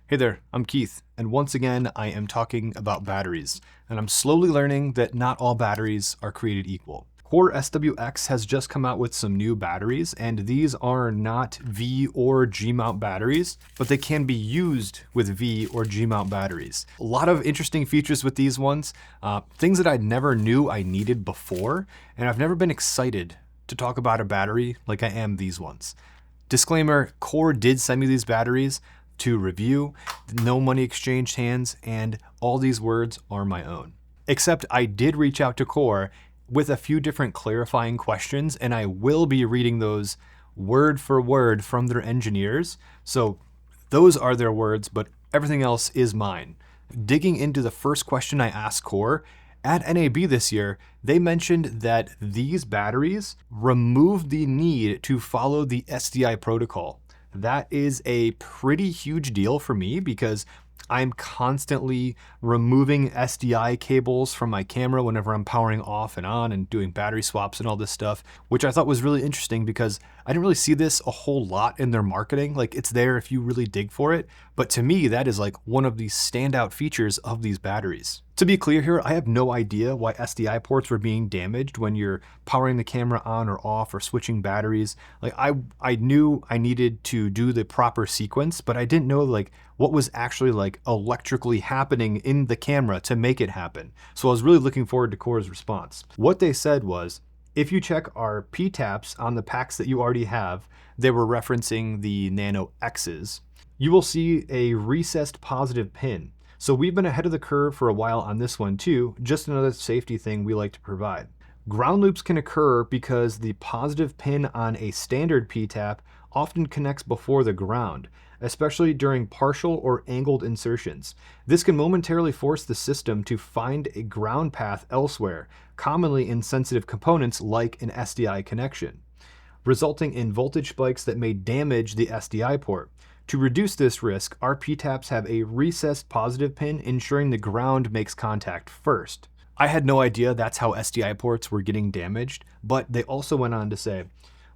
Hey there, I'm Keith, and once again I am talking about batteries, and I'm slowly learning that not all batteries are created equal. Core SWX has just come out with some new batteries, and these are not V or G mount batteries, but they can be used with V or G mount batteries. A lot of interesting features with these ones, things that I never knew I needed before, and I've never been excited to talk about a battery like I am these ones. Disclaimer, Core did send me these batteries to review, no money exchanged hands, and all these words are my own. Except I did reach out to Core with a few different clarifying questions, and I will be reading those word for word from their engineers. So those are their words, but everything else is mine. Digging into the first question I asked Core, at NAB this year, they mentioned that these batteries removed the need to follow the SDI protocol. That is a pretty huge deal for me because I'm constantly removing SDI cables from my camera whenever I'm powering off and on and doing battery swaps and all this stuff, which I thought was really interesting because I didn't really see this a whole lot in their marketing. Like, it's there if you really dig for it, but to me, that is like one of the standout features of these batteries. To be clear here, I have no idea why SDI ports were being damaged when you're powering the camera on or off or switching batteries. Like, I knew I needed to do the proper sequence, but I didn't know like what was actually like electrically happening in the camera to make it happen. So I was really looking forward to Core's response. What they said was, if you check our P taps on the packs that you already have, they were referencing the Nano X's, you will see a recessed positive pin. So we've been ahead of the curve for a while on this one too, just another safety thing we like to provide. Ground loops can occur because the positive pin on a standard P-tap often connects before the ground, especially during partial or angled insertions. This can momentarily force the system to find a ground path elsewhere, commonly in sensitive components like an SDI connection, resulting in voltage spikes that may damage the SDI port. To reduce this risk, our P-taps have a recessed positive pin, ensuring the ground makes contact first. I had no idea that's how SDI ports were getting damaged, but they also went on to say,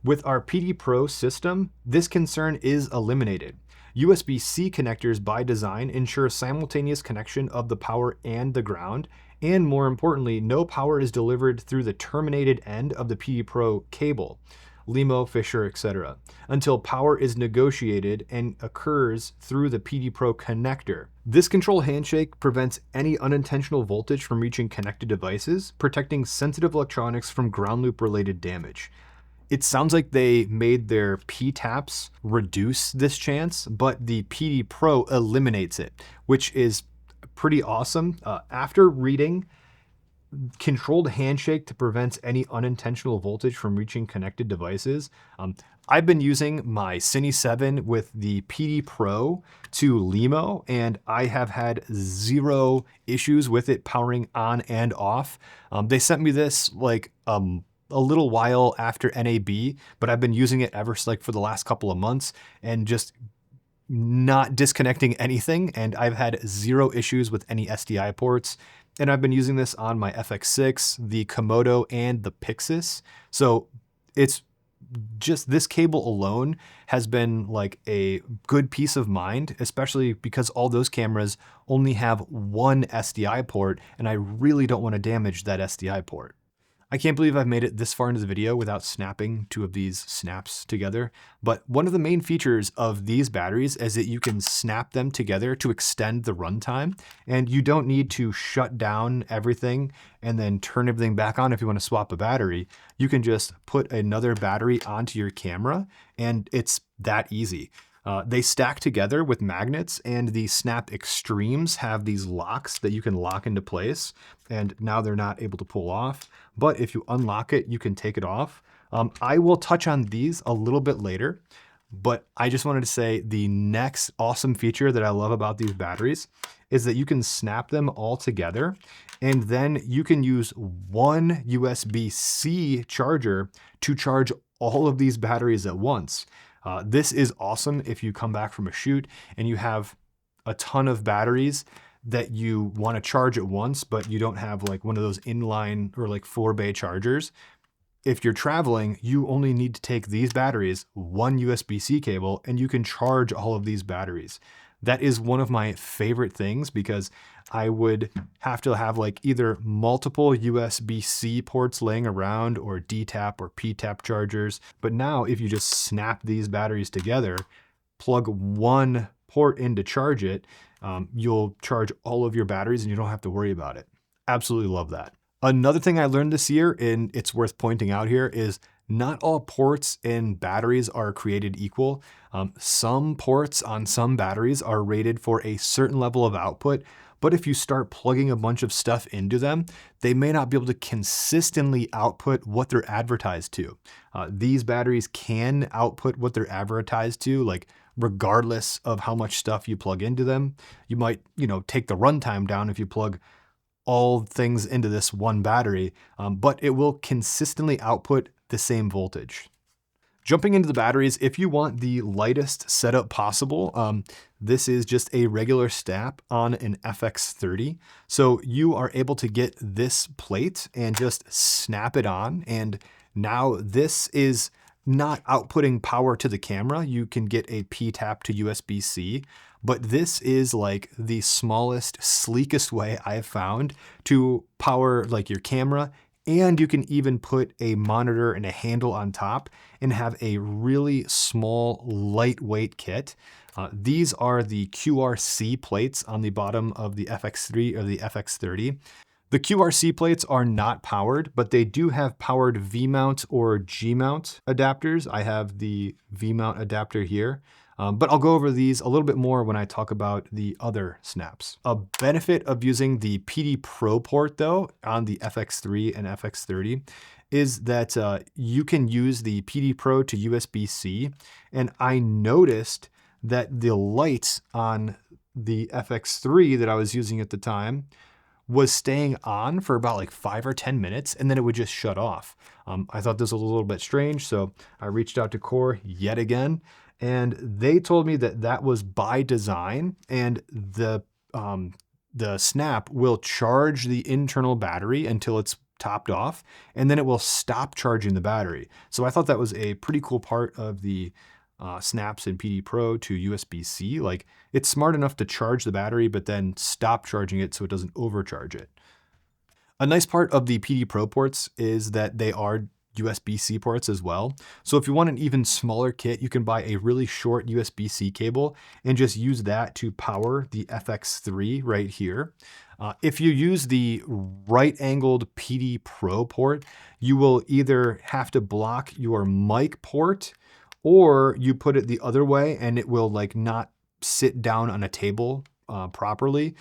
with our PDPro system, this concern is eliminated. USB-C connectors by design ensure simultaneous connection of the power and the ground, and more importantly, no power is delivered through the terminated end of the PDPro cable, LEMO, Fisher, etc., until power is negotiated and occurs through the PDPro connector. This control handshake prevents any unintentional voltage from reaching connected devices, protecting sensitive electronics from ground loop related damage. It sounds like they made their P-taps reduce this chance, but the PDPro eliminates it, which is pretty awesome. After reading controlled handshake to prevent any unintentional voltage from reaching connected devices, I've been using my Cine 7 with the PDPro to LEMO, and I have had zero issues with it powering on and off. They sent me this like a little while after NAB, but I've been using it ever like for the last couple of months and just not disconnecting anything, and I've had zero issues with any SDI ports. And I've been using this on my FX6, the Komodo, and the Pixis. So it's just this cable alone has been like a good peace of mind, especially because all those cameras only have one SDI port, and I really don't want to damage that SDI port. I can't believe I've made it this far into the video without snapping two of these snaps together, but one of the main features of these batteries is that you can snap them together to extend the runtime, and you don't need to shut down everything and then turn everything back on if you want to swap a battery. You can just put another battery onto your camera, and it's that easy. They stack together with magnets, and the Snap Xtremes have these locks that you can lock into place, and now they're not able to pull off. But if you unlock it, you can take it off. I will touch on these a little bit later, but I just wanted to say the next awesome feature that I love about these batteries is that you can snap them all together, and then you can use one USB-C charger to charge all of these batteries at once. This is awesome if you come back from a shoot and you have a ton of batteries that you want to charge at once, but you don't have like one of those inline or like 4-bay chargers. If you're traveling, you only need to take these batteries, one USB-C cable, and you can charge all of these batteries. That is one of my favorite things because I would have to have like either multiple USB-C ports laying around or D-tap or P-tap chargers. But now if you just snap these batteries together, plug one port in to charge it, you'll charge all of your batteries and you don't have to worry about it. Absolutely love that. Another thing I learned this year, and it's worth pointing out here, is not all ports in batteries are created equal. Some ports on some batteries are rated for a certain level of output, but if you start plugging a bunch of stuff into them, they may not be able to consistently output what they're advertised to. These batteries can output what they're advertised to, like regardless of how much stuff you plug into them. You might, take the runtime down if you plug all things into this one battery, but it will consistently output the same voltage. Jumping into the batteries, if you want the lightest setup possible, this is just a regular snap on an FX3. So you are able to get this plate and just snap it on. And now this is not outputting power to the camera. You can get a P-tap to USB-C, but this is like the smallest, sleekest way I've found to power like your camera. And you can even put a monitor and a handle on top and have a really small, lightweight kit. These are the QRC plates on the bottom of the FX3 or the FX30. The QRC plates are not powered, but they do have powered V-mount or G-mount adapters. I have the V-mount adapter here. But I'll go over these a little bit more when I talk about the other snaps. A benefit of using the PDPro port though on the FX3 and FX30 is that you can use the PDPro to USB-C. And I noticed that the light on the FX3 that I was using at the time was staying on for about like 5 or 10 minutes and then it would just shut off. I thought this was a little bit strange, so I reached out to Core yet again. And they told me that that was by design, and the snap will charge the internal battery until it's topped off, and then it will stop charging the battery. So I thought that was a pretty cool part of the snaps in PDPro to USB-C. Like, it's smart enough to charge the battery, but then stop charging it so it doesn't overcharge it. A nice part of the PDPro ports is that they are USB-C ports as well. So if you want an even smaller kit, you can buy a really short USB-C cable and just use that to power the FX3 right here. If you use the right-angled PDPro port, you will either have to block your mic port or you put it the other way and it will like not sit down on a table properly.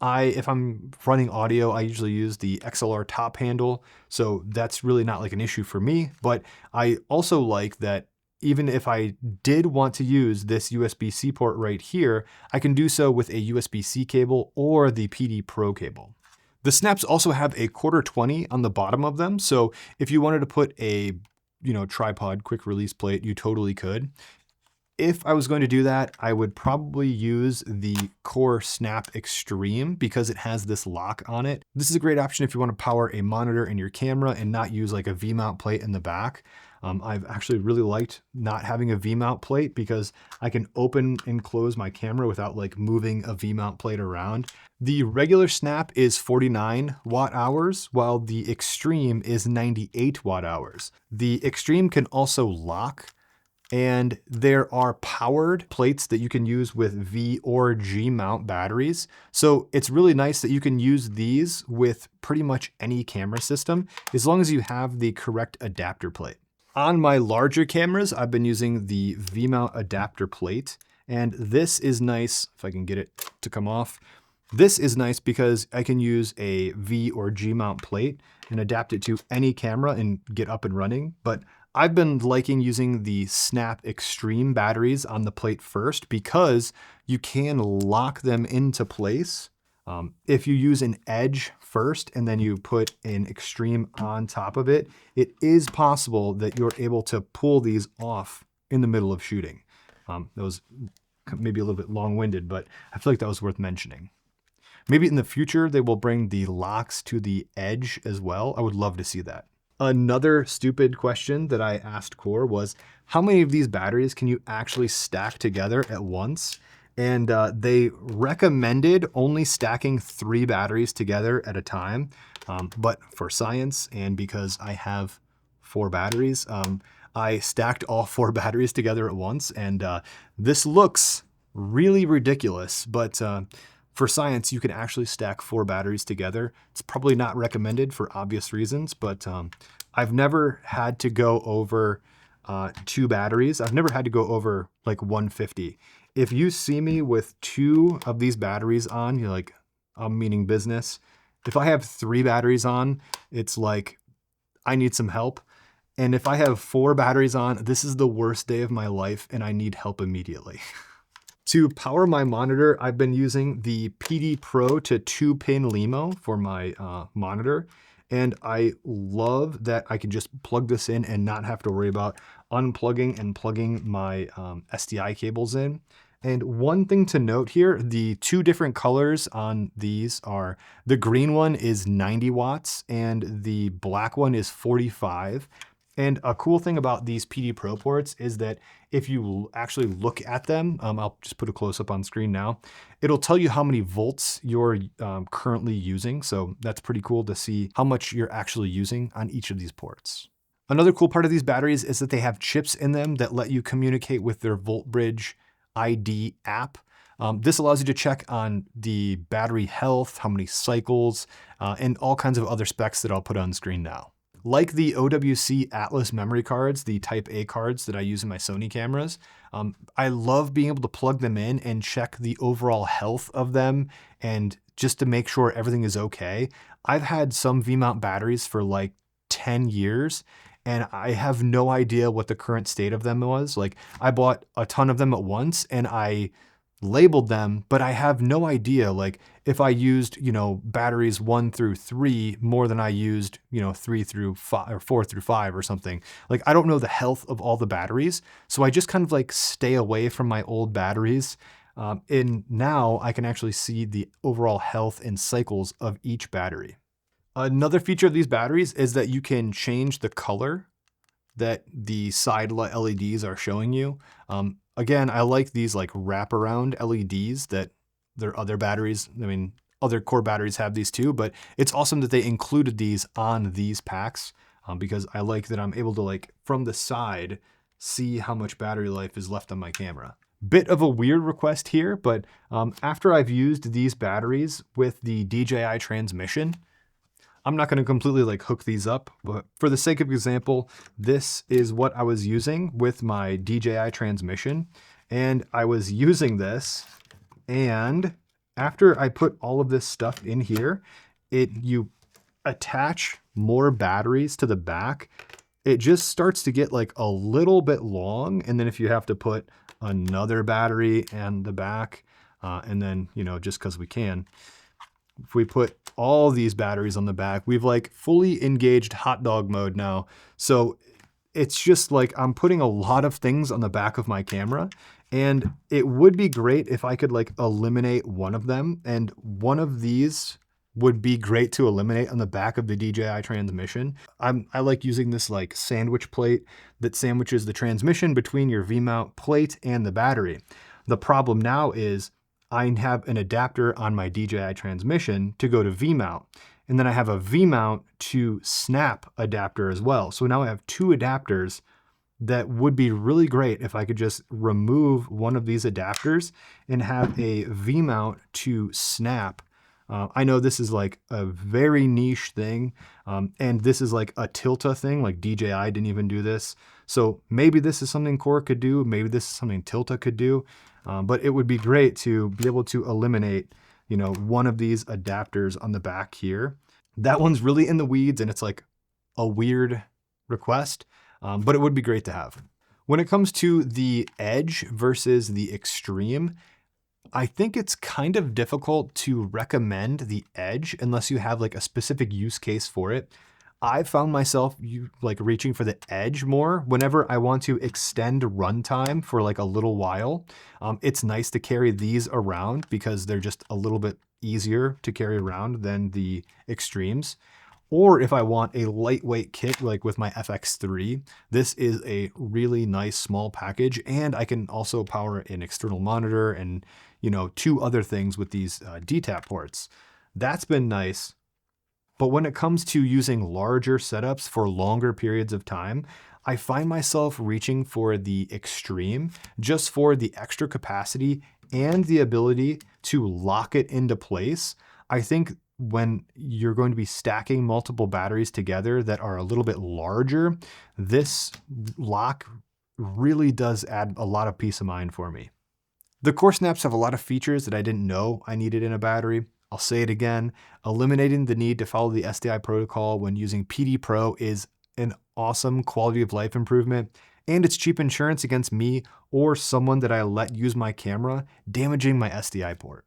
If I'm running audio, I usually use the XLR top handle, so that's really not like an issue for me. But I also like that even if I did want to use this USB-C port right here, I can do so with a USB-C cable or the PDPro cable. The snaps also have a 1/4-20 on the bottom of them, so if you wanted to put a tripod quick release plate, you totally could. If I was going to do that, I would probably use the Core Snap Xtreme because it has this lock on it. This is a great option if you want to power a monitor and your camera and not use like a V-mount plate in the back. I've actually really liked not having a V-mount plate because I can open and close my camera without like moving a V-mount plate around. The regular snap is 49 watt-hours, while the Xtreme is 98 watt-hours. The Xtreme can also lock, and there are powered plates that you can use with V or G mount batteries. So it's really nice that you can use these with pretty much any camera system, as long as you have the correct adapter plate. On my larger cameras, I've been using the V mount adapter plate, and this is nice, if I can get it to come off. This is nice because I can use a V or G mount plate and adapt it to any camera and get up and running. But I've been liking using the Snap Xtreme batteries on the plate first because you can lock them into place. If you use an edge first and then you put an Xtreme on top of it, it is possible that you're able to pull these off in the middle of shooting. That was maybe a little bit long-winded, but I feel like that was worth mentioning. Maybe in the future, they will bring the locks to the edge as well. I would love to see that. Another stupid question that I asked Core was, how many of these batteries can you actually stack together at once? And they recommended only stacking 3 batteries together at a time. But for science, and because I have 4 batteries, I stacked all 4 batteries together at once. And this looks really ridiculous, but for science, you can actually stack 4 batteries together. It's probably not recommended for obvious reasons, but I've never had to go over 2 batteries. I've never had to go over like 150. If you see me with 2 of these batteries on, you're like, I'm meaning business. If I have 3 batteries on, it's like, I need some help. And if I have 4 batteries on, this is the worst day of my life and I need help immediately. To power my monitor, I've been using the PDPro to 2-pin LEMO for my monitor. And I love that I can just plug this in and not have to worry about unplugging and plugging my SDI cables in. And one thing to note here, the 2 different colors on these are, the green one is 90 watts and the black one is 45. And a cool thing about these PDPro ports is that if you actually look at them, I'll just put a close up on screen now, it'll tell you how many volts you're currently using. So that's pretty cool to see how much you're actually using on each of these ports. Another cool part of these batteries is that they have chips in them that let you communicate with their VoltBridge ID app. This allows you to check on the battery health, how many cycles, and all kinds of other specs that I'll put on screen now. Like the OWC Atlas memory cards, the Type A cards that I use in my Sony cameras, I love being able to plug them in and check the overall health of them and just to make sure everything is okay. I've had some V-mount batteries for like 10 years and I have no idea what the current state of them was. Like I bought a ton of them at once and I labeled them, but I have no idea like if I used, batteries 1 through 3 more than I used, 3 through 5 or 4 through 5 or something. Like I don't know the health of all the batteries. So I just kind of like stay away from my old batteries. And now I can actually see the overall health and cycles of each battery. Another feature of these batteries is that you can change the color that the side LEDs are showing you. Again, I like these like wraparound LEDs that their other batteries, other core batteries have these too, but it's awesome that they included these on these packs because I like that I'm able to like from the side see how much battery life is left on my camera. Bit of a weird request here, but after I've used these batteries with the DJI transmission, I'm not going to completely like hook these up, but for the sake of example, this is what I was using with my DJI transmission. And I was using this, and after I put all of this stuff in here, you attach more batteries to the back. It just starts to get like a little bit long. And then if you have to put another battery in the back, and then, just because we can, if we put all these batteries on the back, we've like fully engaged hot dog mode now. So it's just like I'm putting a lot of things on the back of my camera, and it would be great if I could like eliminate one of them. And one of these would be great to eliminate on the back of the DJI transmission. I like using this like sandwich plate that sandwiches the transmission between your V-mount plate and the battery. The problem now is I have an adapter on my DJI transmission to go to V-mount, and then I have a V-mount to snap adapter as well. So now I have 2 adapters that would be really great if I could just remove one of these adapters and have a V-mount to snap. I know this is like a very niche thing, and this is like a Tilta thing, like DJI didn't even do this. So maybe this is something Core could do, maybe this is something Tilta could do. But it would be great to be able to eliminate, one of these adapters on the back here. That one's really in the weeds and it's like a weird request, but it would be great to have. When it comes to the Edge versus the Xtreme, I think it's kind of difficult to recommend the Edge unless you have like a specific use case for it. I found myself like reaching for the Edge more whenever I want to extend runtime for like a little while. It's nice to carry these around because they're just a little bit easier to carry around than the Xtremes. Or if I want a lightweight kit like with my FX3, this is a really nice small package, and I can also power an external monitor and two other things with these DTAP ports. That's been nice. But when it comes to using larger setups for longer periods of time, I find myself reaching for the Xtreme just for the extra capacity and the ability to lock it into place. I think when you're going to be stacking multiple batteries together that are a little bit larger, this lock really does add a lot of peace of mind for me. The core snaps have a lot of features that I didn't know I needed in a battery. I'll say it again, eliminating the need to follow the SDI protocol when using PDPro is an awesome quality of life improvement, and it's cheap insurance against me or someone that I let use my camera damaging my SDI port.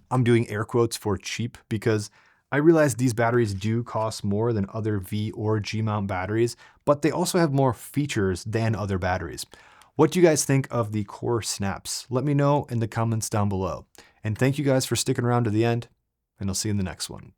I'm doing air quotes for cheap because I realize these batteries do cost more than other V or G mount batteries, but they also have more features than other batteries. What do you guys think of the core snaps? Let me know in the comments down below. And thank you guys for sticking around to the end, and I'll see you in the next one.